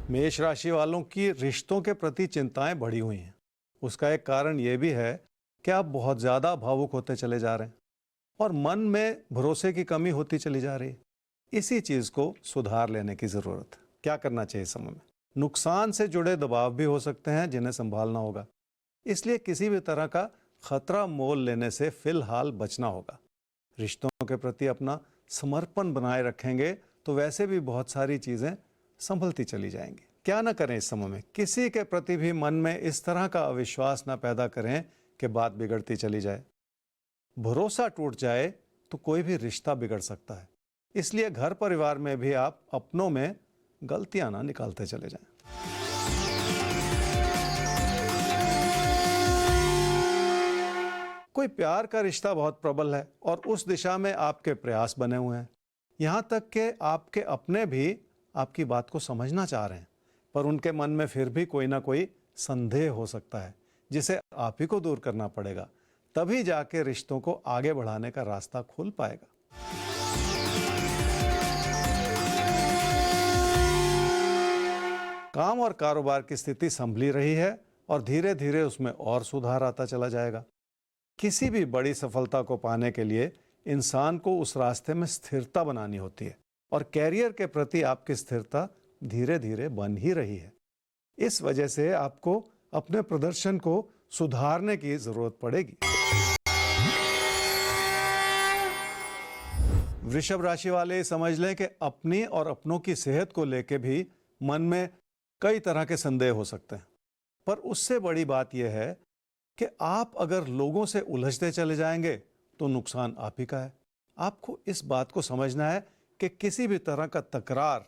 मेष राशि वालों की रिश्तों के प्रति चिंताएं बढ़ी हुई हैं। उसका एक कारण यह भी है कि आप बहुत ज़्यादा भावुक होते चले जा रहे हैं और मन में भरोसे की कमी होती चली जा रही है। इसी चीज़ को सुधार लेने की ज़रूरत है। क्या करना चाहिए इस समय में? नुकसान से जुड़े दबाव भी हो सकते हैं जिन्हें संभालना होगा, इसलिए किसी भी तरह का खतरा मोल लेने से फिलहाल बचना होगा। रिश्तों के प्रति अपना समर्पण बनाए रखेंगे तो वैसे भी बहुत सारी चीज़ें संभलती चली जाएंगी। क्या ना करें इस समय में? किसी के प्रति भी मन में इस तरह का अविश्वास ना पैदा करें कि बात बिगड़ती चली जाए। भरोसा टूट जाए तो कोई भी रिश्ता बिगड़ सकता है, इसलिए घर परिवार में भी आप अपनों में गलतियां ना निकालते चले जाएं। कोई प्यार का रिश्ता बहुत प्रबल है और उस दिशा में आपके प्रयास बने हुए हैं। यहां तक कि आपके अपने भी आपकी बात को समझना चाह रहे हैं, पर उनके मन में फिर भी कोई ना कोई संदेह हो सकता है जिसे आप ही को दूर करना पड़ेगा। तभी जाके रिश्तों को आगे बढ़ाने का रास्ता खुल पाएगा। काम और कारोबार की स्थिति संभली रही है और धीरे धीरे उसमें और सुधार आता चला जाएगा। किसी भी बड़ी सफलता को पाने के लिए इंसान को उस रास्ते में स्थिरता बनानी होती है और कैरियर के प्रति आपकी स्थिरता धीरे धीरे बन ही रही है। इस वजह से आपको अपने प्रदर्शन को सुधारने की जरूरत पड़ेगी। वृषभ राशि वाले समझ लें कि अपनी और अपनों की सेहत को लेकर भी मन में कई तरह के संदेह हो सकते हैं, पर उससे बड़ी बात यह है कि आप अगर लोगों से उलझते चले जाएंगे तो नुकसान आप ही का है। आपको इस बात को समझना है कि किसी भी तरह का तकरार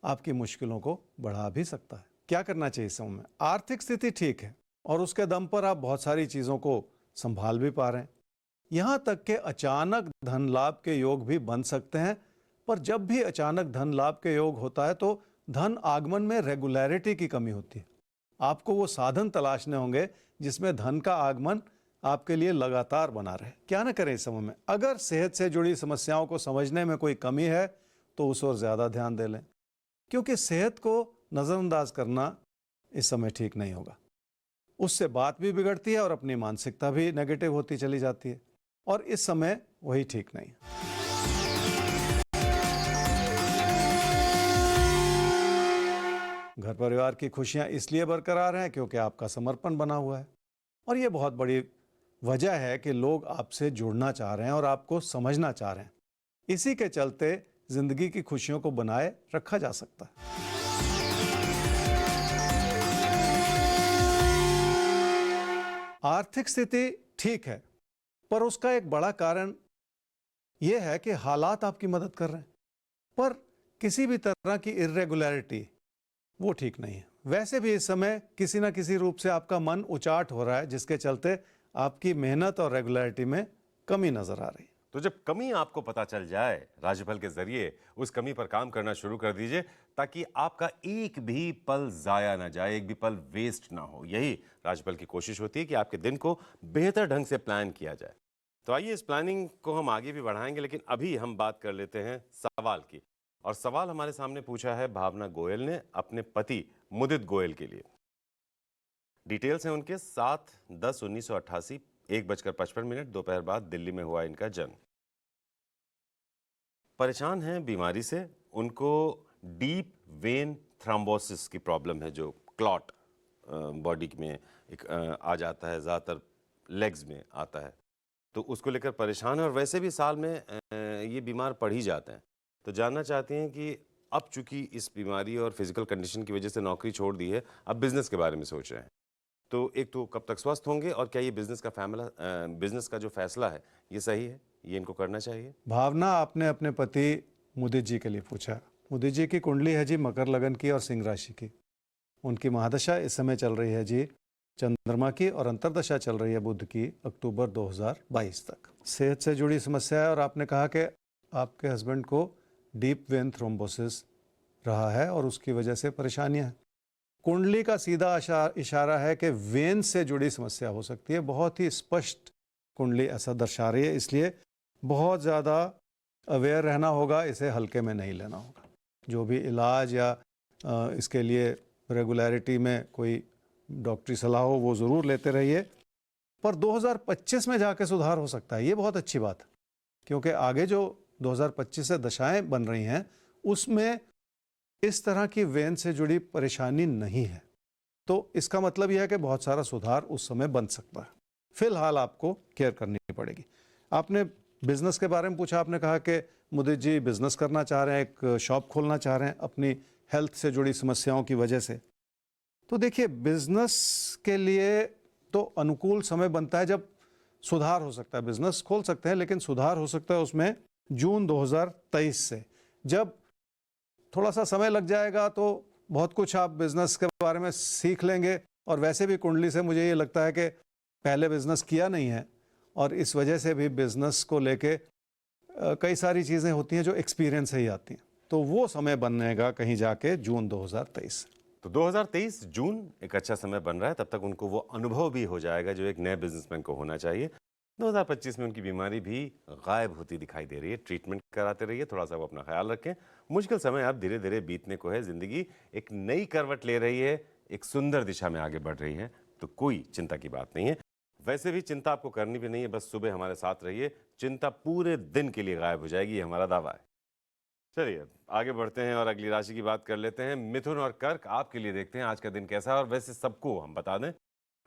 आपकी मुश्किलों को बढ़ा भी सकता है। क्या करना चाहिए इस समय में? आर्थिक स्थिति ठीक है और उसके दम पर आप बहुत सारी चीज़ों को संभाल भी पा रहे हैं। यहाँ तक कि अचानक धन लाभ के योग भी बन सकते हैं, पर जब भी अचानक धन लाभ के योग होता है तो धन आगमन में रेगुलरिटी की कमी होती है। आपको वो साधन तलाशने होंगे जिसमें धन का आगमन आपके लिए लगातार बना रहे। क्या ना करें इस समय में? अगर सेहत से जुड़ी समस्याओं को समझने में कोई कमी है तो उस ओर ज़्यादा ध्यान दे लें, क्योंकि सेहत को नज़रअंदाज करना इस समय ठीक नहीं होगा। उससे बात भी बिगड़ती है और अपनी मानसिकता भी नेगेटिव होती चली जाती है और इस समय वही ठीक नहीं है। घर परिवार की खुशियां इसलिए बरकरार हैं क्योंकि आपका समर्पण बना हुआ है और ये बहुत बड़ी वजह है कि लोग आपसे जुड़ना चाह रहे हैं और आपको समझना चाह रहे हैं। इसी के चलते जिंदगी की खुशियों को बनाए रखा जा सकता है। आर्थिक स्थिति ठीक है, पर उसका एक बड़ा कारण यह है कि हालात आपकी मदद कर रहे हैं, पर किसी भी तरह की इर्रेगुलरिटी वो ठीक नहीं है। वैसे भी इस समय किसी ना किसी रूप से आपका मन उचाट हो रहा है, जिसके चलते आपकी मेहनत और रेगुलरिटी में कमी नजर आ रही है। तो जब कमी आपको पता चल जाए, राशिफल के जरिए उस कमी पर काम करना शुरू कर दीजिए ताकि आपका एक भी पल जाया ना जाए, एक भी पल वेस्ट ना हो। यही राशिफल की कोशिश होती है कि आपके दिन को बेहतर ढंग से प्लान किया जाए। तो आइए इस प्लानिंग को हम आगे भी बढ़ाएंगे, लेकिन अभी हम बात कर लेते हैं सवाल की। और सवाल हमारे सामने पूछा है भावना गोयल ने अपने पति मुदित गोयल के लिए। डिटेल्स हैं उनके 7/10/1988, 1:55 दोपहर बाद दिल्ली में हुआ इनका जन्म। परेशान हैं बीमारी से, उनको डीप वेन थ्रोम्बोसिस की प्रॉब्लम है, जो क्लॉट बॉडी में एक आ जाता है, ज़्यादातर लेग्स में आता है, तो उसको लेकर परेशान है। और वैसे भी साल में ये बीमार पड़ ही जाते हैं। तो जानना चाहते हैं कि अब चूंकि इस बीमारी और फिजिकल कंडीशन की वजह से नौकरी छोड़ दी है, अब बिजनेस के बारे में सोच रहे हैं। तो एक तो कब तक स्वस्थ होंगे और क्या ये बिजनेस का जो फैसला है ये सही है, ये इनको करना चाहिए? भावना, आपने अपने पति मुदित जी के लिए पूछा। मुदित जी की कुंडली है जी मकर लगन की और सिंह राशि की। उनकी महादशा इस समय चल रही है जी चंद्रमा की और अंतर्दशा चल रही है बुध की, अक्टूबर 2022 तक। सेहत से जुड़ी समस्या है और आपने कहा कि आपके हस्बैंड को डीप वेन थ्रोम्बोसिस रहा है और उसकी वजह से परेशानियां हैं। कुंडली का सीधा इशारा है कि वेन से जुड़ी समस्या हो सकती है। बहुत ही स्पष्ट कुंडली ऐसा दर्शा रही है, इसलिए बहुत ज़्यादा अवेयर रहना होगा, इसे हल्के में नहीं लेना होगा। जो भी इलाज या इसके लिए रेगुलरिटी में कोई डॉक्टरी सलाह हो वो ज़रूर लेते रहिए। पर 2025 में जाके सुधार हो सकता है, ये बहुत अच्छी बात है, क्योंकि आगे जो 2025 से दशाएं बन रही हैं उसमें इस तरह की वेन से जुड़ी परेशानी नहीं है। तो इसका मतलब यह है कि बहुत सारा सुधार उस समय बन सकता है। फिलहाल आपको केयर करनी पड़ेगी। आपने बिजनेस के बारे में पूछा, आपने कहा कि मुदित जी बिजनेस करना चाह रहे हैं, एक शॉप खोलना चाह रहे हैं अपनी हेल्थ से जुड़ी समस्याओं की वजह से। तो देखिए, बिजनेस के लिए तो अनुकूल समय बनता है जब सुधार हो सकता है। बिजनेस खोल सकते हैं लेकिन सुधार हो सकता है उसमें जून 2023 से। जब थोड़ा सा समय लग जाएगा तो बहुत कुछ आप बिजनेस के बारे में सीख लेंगे, और वैसे भी कुंडली से मुझे ये लगता है कि पहले बिजनेस किया नहीं है और इस वजह से भी बिजनेस को लेके कई सारी चीज़ें होती हैं जो एक्सपीरियंस से ही आती हैं। तो वो समय बनेगा कहीं जाके जून 2023 से। तो 2023 जून एक अच्छा समय बन रहा है, तब तक उनको वो अनुभव भी हो जाएगा जो एक नए बिजनेसमैन को होना चाहिए। 2025 में उनकी बीमारी भी गायब होती दिखाई दे रही है। ट्रीटमेंट कराते रहिए, थोड़ा सा वो अपना ख्याल रखें। मुश्किल समय अब धीरे धीरे बीतने को है। जिंदगी एक नई करवट ले रही है, एक सुंदर दिशा में आगे बढ़ रही है, तो कोई चिंता की बात नहीं है। वैसे भी चिंता आपको करनी भी नहीं है, बस सुबह हमारे साथ रहिए, चिंता पूरे दिन के लिए गायब हो जाएगी, ये हमारा दावा है। चलिए आगे बढ़ते हैं और अगली राशि की बात कर लेते हैं। मिथुन और कर्क, आपके लिए देखते हैं आज का दिन कैसा है। और वैसे सबको हम बता दें,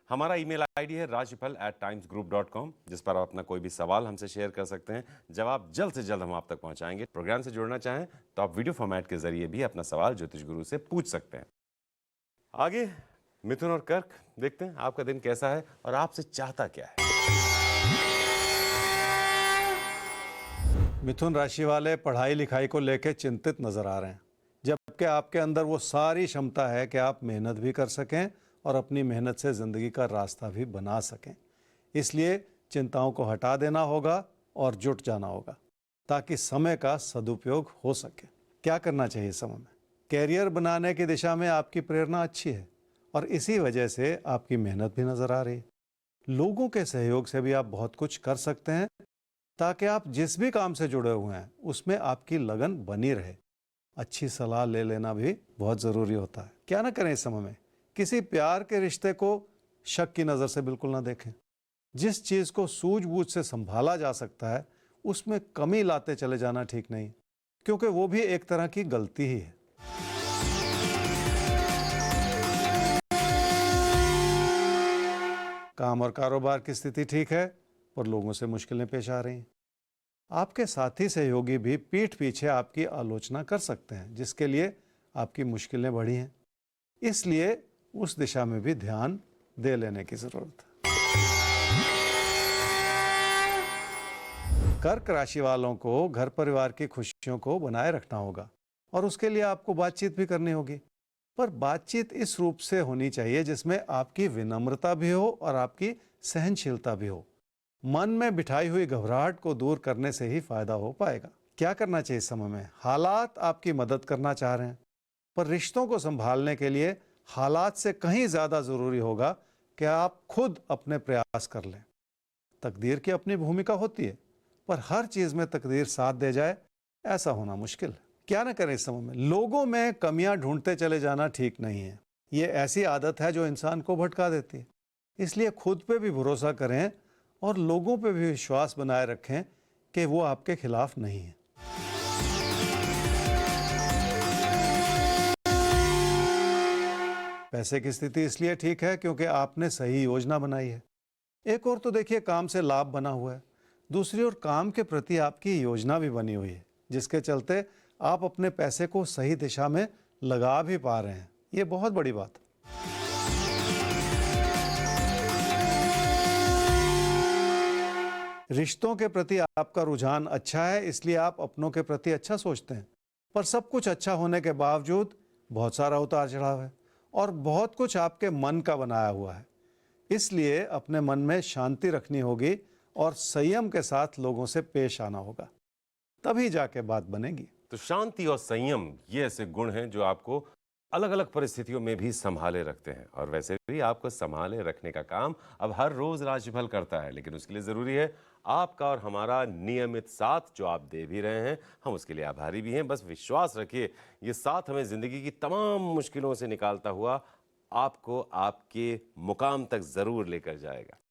हमारा ईमेल आईडी है rajipal@timesgroup.com, जिस पर आप अपना कोई भी सवाल हमसे शेयर कर सकते हैं। जवाब जल्द से जल्द हम आप तक पहुंचाएंगे। प्रोग्राम से जुड़ना चाहें तो आप वीडियो फॉर्मेट के जरिए भी अपना सवाल ज्योतिष गुरु से पूछ सकते हैं। आगे मिथुन और कर्क, देखते हैं आपका दिन कैसा है और आपसे चाहता क्या है। मिथुन राशि वाले पढ़ाई लिखाई को लेकर चिंतित नजर आ रहे हैं, जबकि आपके अंदर वो सारी क्षमता है कि आप मेहनत भी कर सकें और अपनी मेहनत से ज़िंदगी का रास्ता भी बना सकें। इसलिए चिंताओं को हटा देना होगा और जुट जाना होगा ताकि समय का सदुपयोग हो सके। क्या करना चाहिए समय में? कैरियर बनाने की दिशा में आपकी प्रेरणा अच्छी है और इसी वजह से आपकी मेहनत भी नज़र आ रही है। लोगों के सहयोग से भी आप बहुत कुछ कर सकते हैं ताकि आप जिस भी काम से जुड़े हुए हैं उसमें आपकी लगन बनी रहे। अच्छी सलाह ले लेना भी बहुत ज़रूरी होता है। क्या ना करें इस समय में? किसी प्यार के रिश्ते को शक की नज़र से बिल्कुल ना देखें। जिस चीज़ को सूझबूझ से संभाला जा सकता है उसमें कमी लाते चले जाना ठीक नहीं, क्योंकि वो भी एक तरह की गलती ही है। काम और कारोबार की स्थिति ठीक है, पर लोगों से मुश्किलें पेश आ रही हैं। आपके साथी सहयोगी भी पीठ पीछे आपकी आलोचना कर सकते हैं, जिसके लिए आपकी मुश्किलें बढ़ी हैं। इसलिए उस दिशा में भी ध्यान दे लेने की जरूरत है। कर्क राशि वालों को घर परिवार की खुशियों को बनाए रखना होगा और उसके लिए आपको बातचीत भी करनी होगी, पर बातचीत इस रूप से होनी चाहिए जिसमें आपकी विनम्रता भी हो और आपकी सहनशीलता भी हो। मन में बिठाई हुई घबराहट को दूर करने से ही फायदा हो पाएगा। क्या करना चाहिए इस समय में? हालात आपकी मदद करना चाह रहे हैं, पर रिश्तों को संभालने के लिए हालात से कहीं ज्यादा जरूरी होगा कि आप खुद अपने प्रयास कर लें। तकदीर की अपनी भूमिका होती है, पर हर चीज में तकदीर साथ दे जाए ऐसा होना मुश्किल है। क्या ना करें इस समय में? लोगों में कमियां ढूंढते चले जाना ठीक नहीं है। ये ऐसी आदत है जो इंसान को भटका देती है। इसलिए खुद पे भी भरोसा करें और लोगों पे भी विश्वास बनाए रखें कि वो आपके खिलाफ नहीं है। पैसे की स्थिति इसलिए ठीक है क्योंकि आपने सही योजना बनाई है। एक और तो देखिए, काम से लाभ बना हुआ है, दूसरी ओर काम के प्रति आपकी योजना भी बनी हुई है, जिसके चलते आप अपने पैसे को सही दिशा में लगा भी पा रहे हैं। ये बहुत बड़ी बात है। रिश्तों के प्रति आपका रुझान अच्छा है, इसलिए आप अपनों के प्रति अच्छा सोचते हैं, पर सब कुछ अच्छा होने के बावजूद बहुत सारा उतार चढ़ाव है और बहुत कुछ आपके मन का बनाया हुआ है। इसलिए अपने मन में शांति रखनी होगी और संयम के साथ लोगों से पेश आना होगा, तभी जाके बात बनेगी। तो शांति और संयम, ये ऐसे गुण हैं जो आपको अलग अलग परिस्थितियों में भी संभाले रखते हैं। और वैसे भी आपको संभाले रखने का काम अब हर रोज राजफल करता है, लेकिन उसके लिए जरूरी है आपका और हमारा नियमित साथ, जो आप दे भी रहे हैं। हम उसके लिए आभारी भी हैं। बस विश्वास रखिए, ये साथ हमें जिंदगी की तमाम मुश्किलों से निकालता हुआ आपको आपके मुकाम तक जरूर लेकर जाएगा।